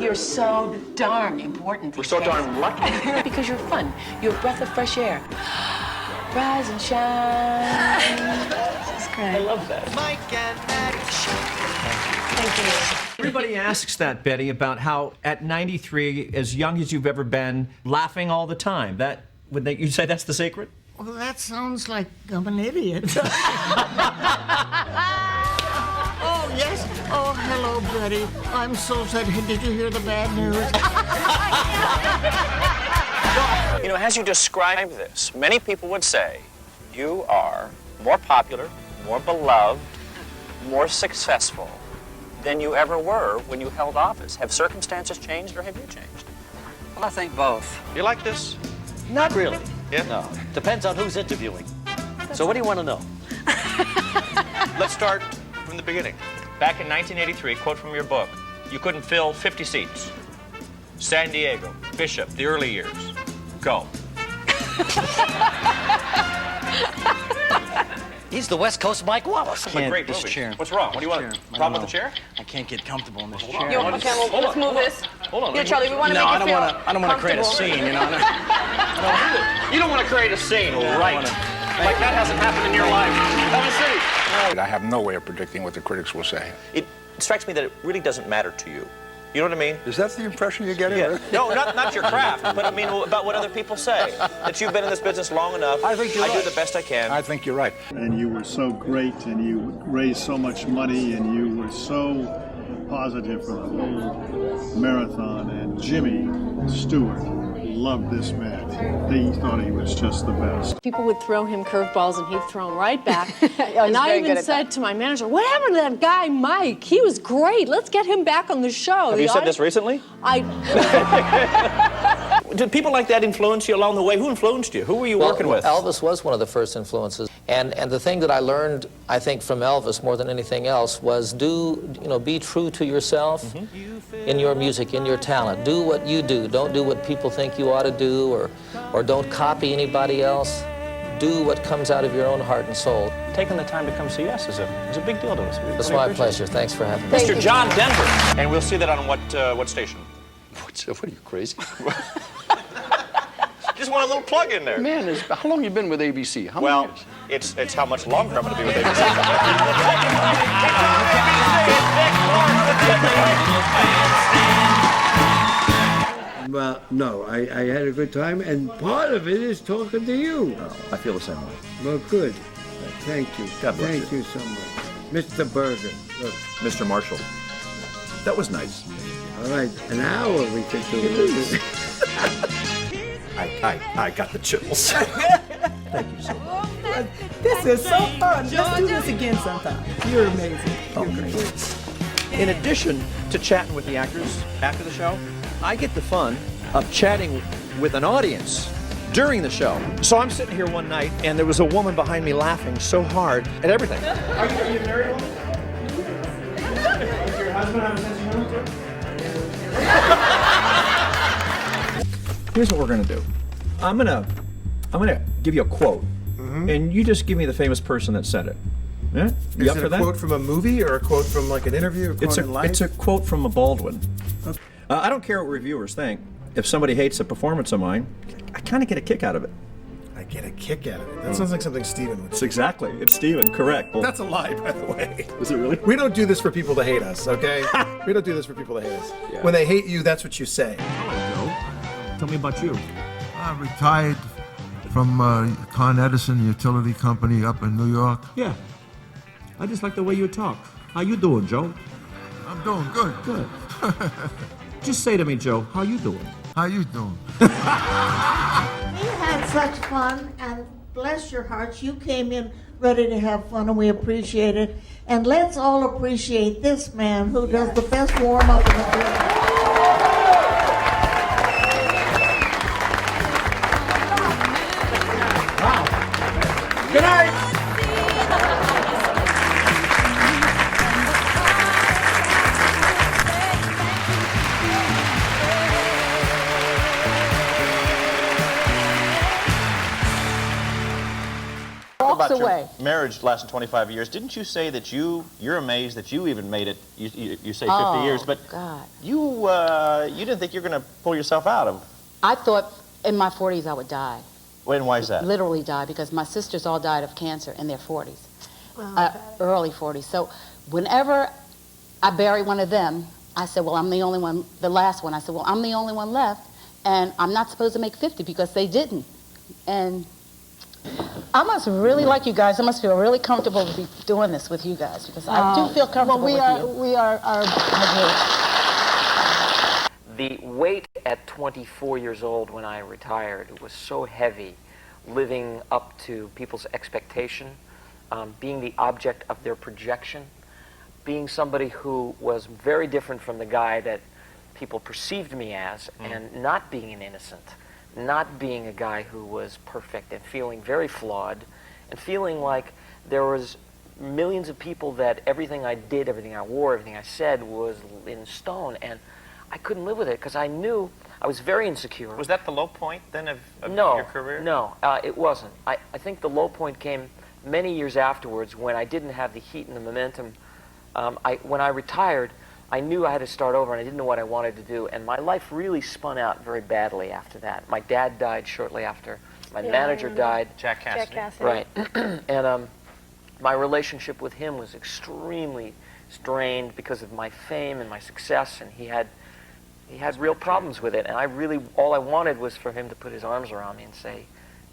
You're so darn important. We're so darn lucky. Because you're fun. You're a breath of fresh air. Rise and shine. That's great. I love that. Mike and Maddie Thank you. Everybody asks that, Betty, about how at 93, as young as you've ever been, laughing all the time. You say that's the secret? Well, that sounds like I'm an idiot. Oh, yes. Oh, hello, Betty. I'm so sad. Did you hear the bad news? You know, as you describe this, many people would say you are more popular, more beloved, more successful than you ever were when you held office. Have circumstances changed or have you changed? Well, I think both. You like this? Not really. Yeah? No. Depends on who's interviewing. So what do you want to know? Let's start from the beginning. Back in 1983, quote from your book, you couldn't fill 50 seats. San Diego, Bishop, the early years. Go. He's the West Coast Mike Wallace. That's a great movie. chair. What's wrong? What do you want? Problem with the chair? I can't get comfortable in this on. chair. Okay, well, let's move this. Hold on. Here, Charlie, we want to No, make you feel I don't want to create a comfortable. scene, you know. You don't want to create a scene, right? Like that hasn't happened in your life. Have a seat. I have no way of predicting what the critics will say. It strikes me that it really doesn't matter to you. You know what I mean? Is that the impression you're getting? Yeah. No, not your craft, but I mean about what other people say. That you've been in this business long enough. I think you're I right. do the best I can. I think you're right. And you were so great, and you raised so much money, and you were so positive for the whole marathon. And Jimmy Stewart loved this man. He thought he was just the best. People would throw him curveballs and he'd throw them right back. And I even said to my manager, what happened to that guy, Mike? He was great. Let's get him back on the show. Have you said this recently? Did people like that influence you along the way? Who influenced you? Who were you working with? Elvis was one of the first influences. And the thing that I learned, I think, from Elvis more than anything else was be true to yourself in your music, in your talent. Do what you do. Don't do what people think you ought to do, or don't copy anybody else. Do what comes out of your own heart and soul. Taking the time to come see us is a big deal to us. It's my pleasure. Thanks for having me. Mr. John Denver. And we'll see that on what station? What are you, crazy? Just want a little plug in there. Man, how long you been with ABC? How Well, many years? it's how much longer I'm going to be with ABC. Well, no, I had a good time, and part of it is talking to you. I feel the same way. Well, good. Thank you. God bless Thank you so much. Mr. Berger, look. Mr. Marshall. That was nice. All right, an hour we could do this. I got the chills. Thank you so much. This is so fun. Let's do this again sometime. You're amazing. You're great. In addition to chatting with the actors after the show, I get the fun of chatting with an audience during the show. So I'm sitting here one night, and there was a woman behind me laughing so hard at everything. Are you a married woman? Does your husband have a sense of humor too? Here's what we're gonna do. I'm gonna give you a quote, and you just give me the famous person that said it. Yeah? You up for that? Is it a quote from a movie or a quote from like an interview? It's a quote from a Baldwin. I don't care what reviewers think. If somebody hates a performance of mine, I kind of get a kick out of it. I get a kick out of it. That sounds like something Steven would say. Exactly. It's Steven, correct. That's a lie, by the way. Is it really? We don't do this for people to hate us, okay? We don't do this for people to hate us. Yeah. When they hate you, that's what you say. Tell me about you. I retired from Con Edison Utility Company up in New York. Yeah. I just like the way you talk. How you doing, Joe? I'm doing good. Good. Just say to me, Joe, how you doing? How you doing? We had such fun, and bless your hearts, you came in ready to have fun, and we appreciate it. And let's all appreciate this man who does the best warm-up in the business. Good night. Walks the way. Marriage lasted 25 years. Didn't you say that you're amazed that you even made it? You say 50 years, but God. you didn't think you're going to pull yourself out of. I thought in my 40s I would die. When? Why is that? Literally die, because my sisters all died of cancer in their 40s, early 40s. So whenever I bury one of them, I said, well, I'm the only one, the last one, I said, well, I'm the only one left, and I'm not supposed to make 50 because they didn't. And I must really like you guys. I must feel really comfortable to be doing this with you guys, because I do feel comfortable with you. We are. The weight at 24 years old when I retired was so heavy, living up to people's expectation, being the object of their projection, being somebody who was very different from the guy that people perceived me as, and not being an innocent, not being a guy who was perfect, and feeling very flawed, and feeling like there was millions of people that everything I did, everything I wore, everything I said was in stone, and I couldn't live with it because I knew I was very insecure. Was that the low point then of No, your career? No, it wasn't. I think the low point came many years afterwards when I didn't have the heat and the momentum. When I retired, I knew I had to start over and I didn't know what I wanted to do, and my life really spun out very badly after that. My dad died shortly after. My manager died. Jack Cassidy. Jack Cassidy. Right. And my relationship with him was extremely strained because of my fame and my success, and he had real problems with it, and all I wanted was for him to put his arms around me and say,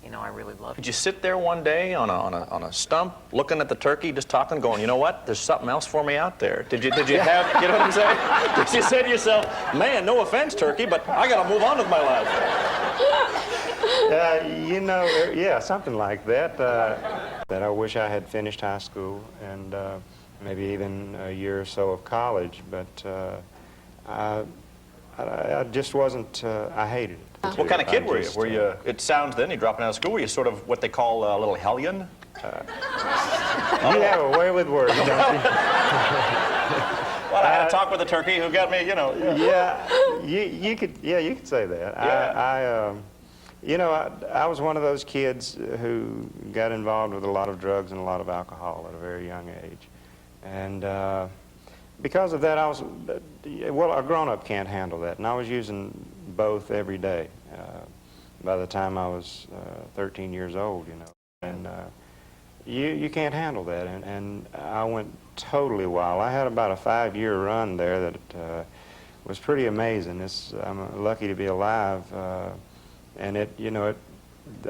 you know, I really love you. Did you sit there one day on a stump, looking at the turkey, just talking, going, you know what? There's something else for me out there. Did you have? You know what I'm saying? Did you say to yourself, man, no offense, turkey, but I got to move on with my life? You know, yeah, something like that. That I wish I had finished high school and maybe even a year or so of college, but I just wasn't. I hated it. What kind of kid were you? Were you? It sounds then you're dropping out of school. Were you sort of what they call a little hellion? You have a way with words, don't you? Well, I had a talk with a turkey who got me, you know. Yeah, you could say that. Yeah. You know, I was one of those kids who got involved with a lot of drugs and a lot of alcohol at a very young age, and because of that, well, a grown-up can't handle that, and I was using both every day by the time I was 13 years old, you know, and you can't handle that, and I went totally wild. I had about a 5-year run there that was pretty amazing. I'm lucky to be alive, and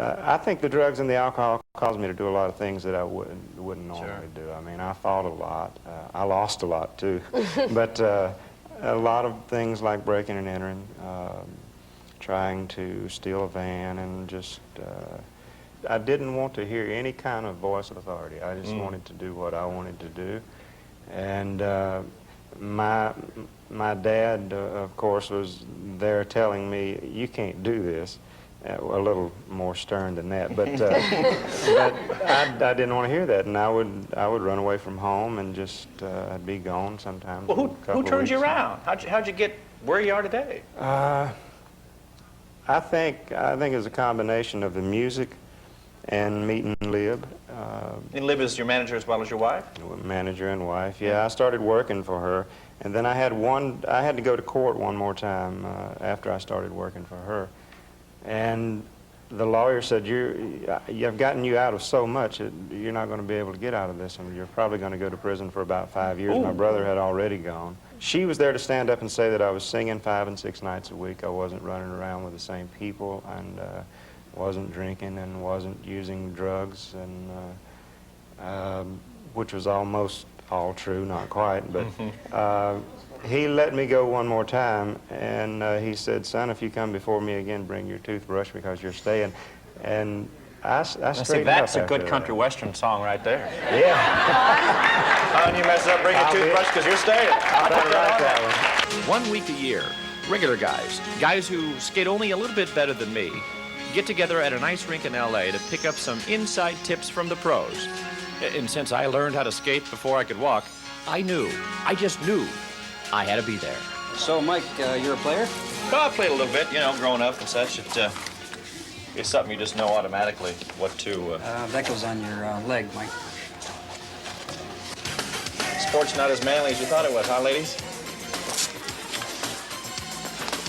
I think the drugs and the alcohol caused me to do a lot of things that I wouldn't normally do. I mean, I fought a lot. I lost a lot, too. But a lot of things like breaking and entering, trying to steal a van, and just... I didn't want to hear any kind of voice of authority. I just wanted to do what I wanted to do. And my dad, of course, was there telling me, you can't do this. A little more stern than that, but I didn't want to hear that, and I would run away from home and just I'd be gone sometimes. Well, who turned you around? How'd you get where you are today? I think it's a combination of the music and meeting Lib. And Lib is your manager as well as your wife? Manager and wife. Yeah, I started working for her, and then I had to go to court one more time after I started working for her. And the lawyer said, I've gotten you out of so much, you're not going to be able to get out of this, and you're probably going to go to prison for about 5 years. Ooh. My brother had already gone. She was there to stand up and say that I was singing 5 and 6 nights a week. I wasn't running around with the same people, and wasn't drinking, and wasn't using drugs, and which was almost all true, not quite, but he let me go one more time, and he said, son, if you come before me again, bring your toothbrush because you're staying. And I straightened see, that's up a good after country western song right there. Yeah. How you mess up, bring your toothbrush because you're staying. I'll put that on. 1 week a year, regular guys who skate only a little bit better than me, get together at an ice rink in LA to pick up some inside tips from the pros. And since I learned how to skate before I could walk, I just knew I had to be there. So, Mike, you're a player? Well, I played a little bit, you know, growing up and such. It's something you just know automatically what to... That goes on your leg, Mike. Sport's not as manly as you thought it was, huh, ladies?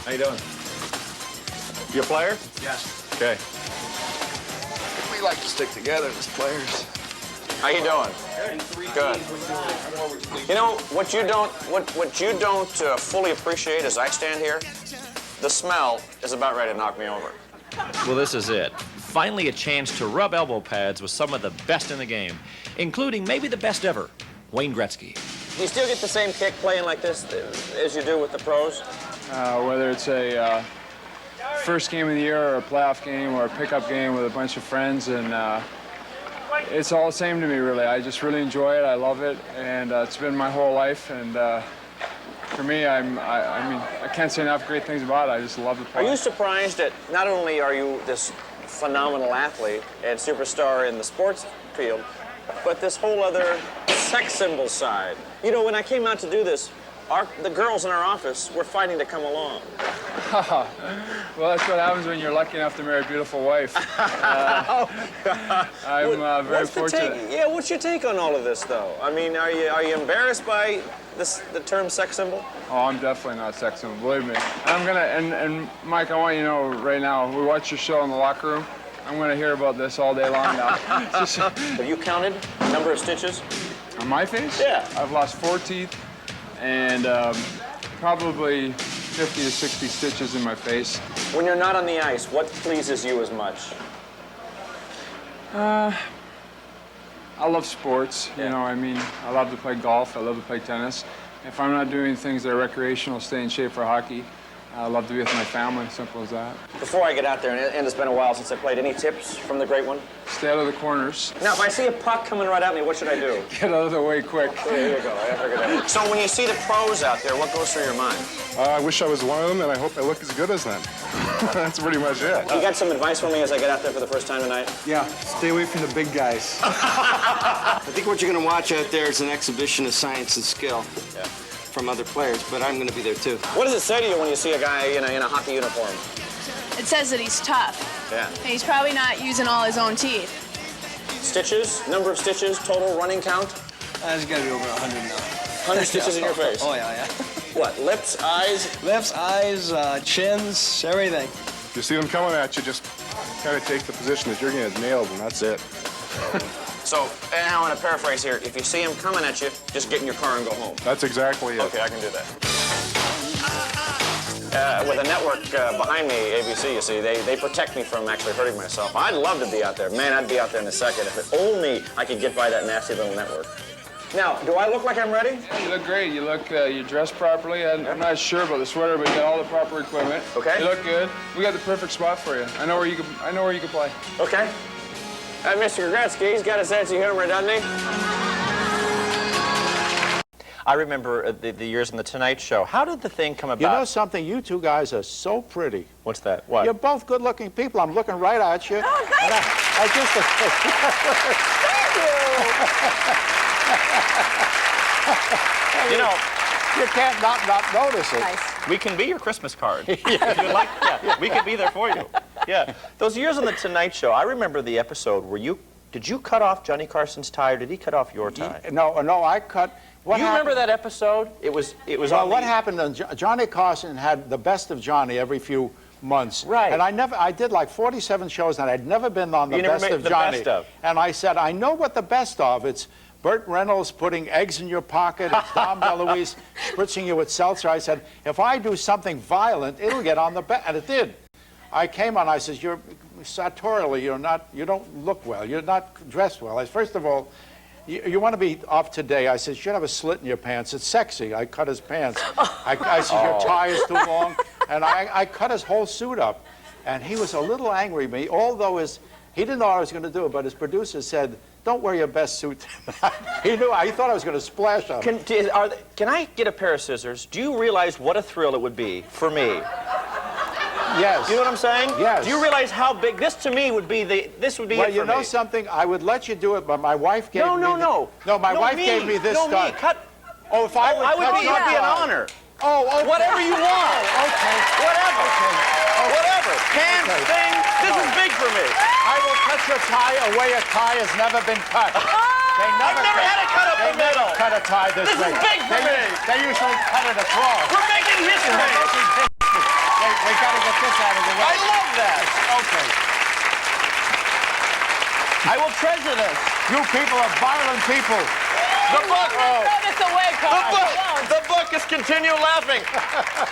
How you doing? You a player? Yes. Okay. We like to stick together as players. How you doing? Good. You know what you don't fully appreciate as I stand here? The smell is about ready to knock me over. Well, this is it. Finally a chance to rub elbow pads with some of the best in the game, including maybe the best ever, Wayne Gretzky. Do you still get the same kick playing like this as you do with the pros? Whether it's a first game of the year or a playoff game or a pickup game with a bunch of friends, and it's all the same to me, really. I just really enjoy it. I love it, and it's been my whole life. And for me, I mean, I can't say enough great things about it. I just love the play. Are you surprised that not only are you this phenomenal athlete and superstar in the sports field, but this whole other sex symbol side? You know, when I came out to do this, the girls in our office were fighting to come along. Well, that's what happens when you're lucky enough to marry a beautiful wife. I'm very fortunate. What's your take on all of this, though? I mean, are you embarrassed by the term sex symbol? Oh, I'm definitely not sex symbol, believe me. I'm gonna, and Mike, I want you to know right now, we watch your show in the locker room. I'm gonna hear about this all day long now. Have you counted the number of stitches? On my face? Yeah. I've lost 4 teeth and probably 50 to 60 stitches in my face. When you're not on the ice, what pleases you as much? I love sports, you know, I mean, I love to play golf, I love to play tennis. If I'm not doing things that are recreational, stay in shape for hockey, I love to be with my family, simple as that. Before I get out there, and it's been a while since I played, any tips from the great one? Stay out of the corners. Now, if I see a puck coming right at me, what should I do? Get out of the way quick. There you go, I figured that. So when you see the pros out there, what goes through your mind? I wish I was one of them, and I hope I look as good as them. That's pretty much it. You got some advice for me as I get out there for the first time tonight? Yeah, stay away from the big guys. I think what you're going to watch out there is an exhibition of science and skill. Yeah. From other players, but I'm going to be there too. What does it say to you when you see a guy in a hockey uniform? It says that he's tough. Yeah. And he's probably not using all his own teeth. Stitches? Number of stitches? Total running count? There's got to be over 100 now. 100 stitches in your face? Oh, yeah. What, lips, eyes? Lips, eyes, chins, everything. If you see them coming at you, just kind of take the position that you're going to get nailed, and that's it. So, and I want to paraphrase here. If you see him coming at you, just get in your car and go home. That's exactly it. Okay, I can do that. With a network behind me, ABC, you see, they protect me from actually hurting myself. I'd love to be out there. Man, I'd be out there in a second if only I could get by that nasty little network. Now, do I look like I'm ready? Yeah, you look great. You look, you're dressed properly. I'm not sure about the sweater, but you got all the proper equipment. Okay. You look good. We got the perfect spot for you. I know where you can play. Okay. Mr. Gretzky, he's got a sense of humor, doesn't he? I remember the years on The Tonight Show. How did the thing come about? You know something? You two guys are so pretty. What's that? What? You're both good-looking people. I'm looking right at you. Oh, great! I just... You know, you can't not notice it. Nice. We can be your Christmas card. If you'd like, yeah, we could be there for you. Yeah. Those years on The Tonight Show, I remember the episode where did you cut off Johnny Carson's tie, or did he cut off your tie? No, I cut... You remember that episode? It was well, what happened, Johnny Carson had the best of Johnny every few months. Right. And I did like 47 shows, and I'd never been on the best of Johnny. And I said, I know what the best of. It's Burt Reynolds putting eggs in your pocket. It's Dom DeLuise spritzing you with seltzer. I said, if I do something violent, it'll get on the best. And it did. I came on, I says, you're sartorially, you don't look well. You're not dressed well. First of all, you want to be up today. I said, you should have a slit in your pants. It's sexy. I cut his pants. I said, your tie is too long. And I cut his whole suit up. And he was a little angry at me, although he didn't know what I was going to do, but his producer said, don't wear your best suit. He knew. He thought I was going to splash on him. Can I get a pair of scissors? Do you realize what a thrill it would be for me? Yes. You know what I'm saying? Yes. Do you realize how big this to me would be? Well, you know something? I would let you do it, but my wife gave me... No, my wife gave me this stuff. Me. Cut. Oh, if I would cut it would be an honor. Oh, okay. Whatever you want. Okay. Whatever. Okay. Whatever. Pants, thing. This is big for me. I will cut your tie a way a tie has never been cut. They never I've never had it cut up the middle. Cut a tie this way. This is big for me. They usually cut it across. We're making history. We got to get this out of the way. I love that. Okay. I will treasure this. You people are violent people. The book. Throw this away, Carl. The book is Continue Laughing.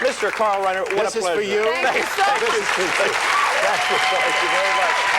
Mr. Carl Reiner, what This a is pleasure. for you. Thank you so much. This is for you. Thank you very much.